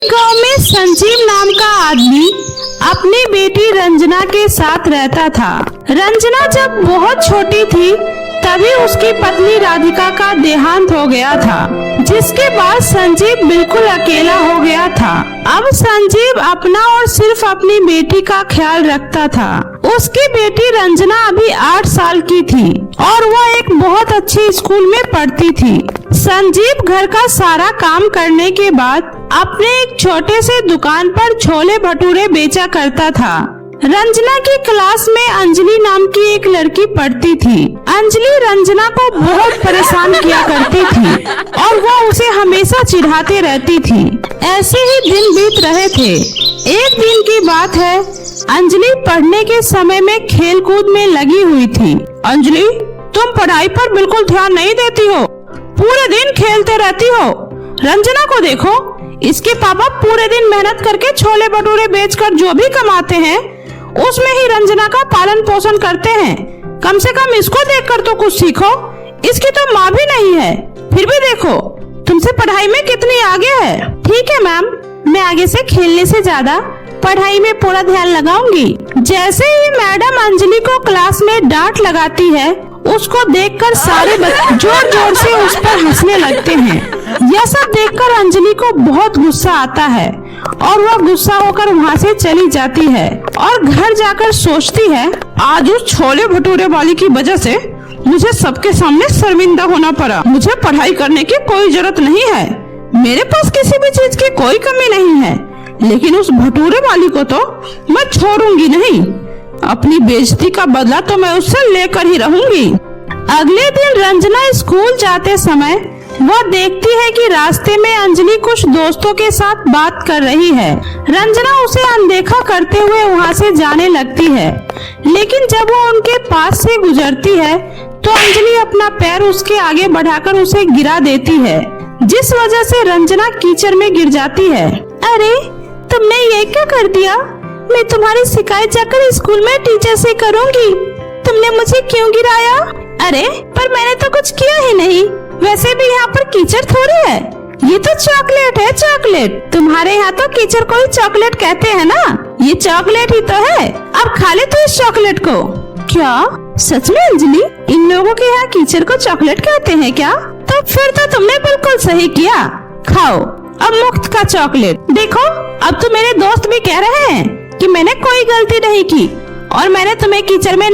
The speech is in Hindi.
गांव में संजीव नाम का आदमी अपनी बेटी रंजना के साथ रहता था। रंजना जब बहुत छोटी थी तभी उसकी पत्नी राधिका का देहांत हो गया था, जिसके बाद संजीव बिल्कुल अकेला हो गया था। अब संजीव अपना और सिर्फ अपनी बेटी का ख्याल रखता था। उसकी बेटी रंजना अभी 8 साल की थी और वह एक बहुत अच्छी स्कूल में पढ़ती थी। संजीव घर का सारा काम करने के बाद अपने एक छोटे से दुकान पर छोले भटूरे बेचा करता था। रंजना की क्लास में अंजलि नाम की एक लड़की पढ़ती थी। अंजलि रंजना को बहुत परेशान किया करती थी और वो उसे हमेशा चिढ़ाते रहती थी। ऐसे ही दिन बीत रहे थे। एक दिन की बात है, अंजलि पढ़ने के समय में खेल कूद में लगी हुई थी। अंजलि, तुम पढ़ाई पर बिल्कुल ध्यान नहीं देती हो, पूरे दिन खेलते रहती हो। रंजना को देखो, इसके पापा पूरे दिन मेहनत करके छोले भटूरे बेचकर जो भी कमाते हैं उसमें ही रंजना का पालन पोषण करते हैं। कम से कम इसको देखकर तो कुछ सीखो। इसकी तो माँ भी नहीं है, फिर भी देखो तुमसे पढ़ाई में कितनी आगे है। ठीक है मैम, मैं आगे से खेलने से ज्यादा पढ़ाई में पूरा ध्यान लगाऊंगी। जैसे ही मैडम अंजलि को क्लास में डांट लगाती है, उसको देखकर सारे बच्चे जोर जोर से उस पर हंसने लगते हैं। यह सब देखकर अंजलि को बहुत गुस्सा आता है और वह गुस्सा होकर वहाँ से चली जाती है और घर जाकर सोचती है, आज उस छोले भटूरे वाली की वजह से मुझे सबके सामने शर्मिंदा होना पड़ा। मुझे पढ़ाई करने की कोई जरूरत नहीं है, मेरे पास किसी भी चीज की कोई कमी नहीं है, लेकिन उस भटूरे वाली को तो मैं छोड़ूंगी नहीं। अपनी बेइज्जती का बदला तो मैं उससे लेकर ही रहूंगी। अगले दिन रंजना स्कूल जाते समय वह देखती है कि रास्ते में अंजलि कुछ दोस्तों के साथ बात कर रही है। रंजना उसे अनदेखा करते हुए वहाँ से जाने लगती है, लेकिन जब वो उनके पास से गुजरती है तो अंजलि अपना पैर उसके आगे बढ़ाकर उसे गिरा देती है, जिस वजह से रंजना कीचड़ में गिर जाती है। अरे, तुमने ये क्या कर दिया? मैं तुम्हारी शिकायत जाकर स्कूल में टीचर से करूंगी। तुमने मुझे क्यों गिराया? अरे, पर मैंने तो कुछ किया ही नहीं। वैसे भी यहाँ पर कीचड़ थोड़ी है, ये तो चॉकलेट है, चॉकलेट। तुम्हारे यहाँ तो कीचड़ को ही चॉकलेट कहते हैं ना, ये चॉकलेट ही तो है। अब खा ले तो इस चॉकलेट को। क्या सच में अंजलि, इन लोगों के यहाँ कीचड़ को चॉकलेट कहते हैं क्या? तो फिर तो तुमने बिल्कुल सही किया। खाओ अब मुफ्त का चॉकलेट। देखो, अब तो मेरे दोस्त भी कह रहे हैं कि मैंने कोई गलती नहीं की और मैंने तुम्हें कीचड़ में